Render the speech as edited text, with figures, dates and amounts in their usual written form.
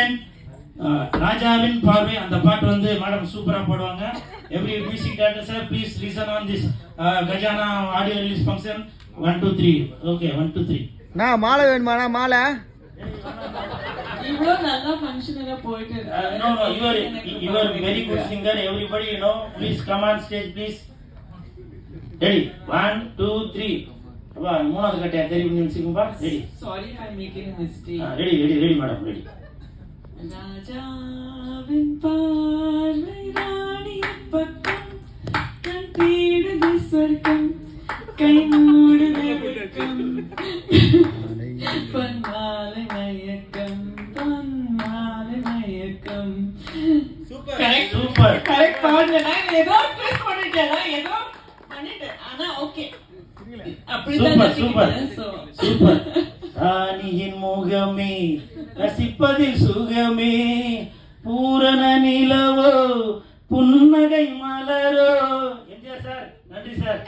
தென் ராஜாவின் பார்வை அந்த பாட்டு வந்து மேடம் சூப்பரா பாடுவாங்க. Every music director sir please listen on this Gajana audio release function 1 2 3. Okay 1 2 3. நான் மாலை வேணுமாண்ணா? மாலை இவ்வளோ நல்லா ஃபங்க்ஷனலா போயிட்டு no you are very good singer, everybody you know, please come on stage please. ready 1 2 3. அப்பா மூணாவது கட்டையா தெரியும் நினைச்சுக்கும்பா. Ready. Sorry I am making a mistake. Ready madam ready. ராஜாவின் பார்வை ராணி பக்கம் கண் தேடுது சொர்க்கம் கை மூடுது வெட்கம் பொன்மாலை மயக்கம் சூப்பர் கரெக்ட் பாடுறேன். ஏதோ ட்விஸ்ட் பண்ணிட்டேன் ஆனா ஓகே சூப்பர் ராணியின் முகமே ரசிப்பதில் சுகமே பூரண நிலவோ புன்னகை மலரோ. எம்ஜிஆர் சார் நன்றி சார்.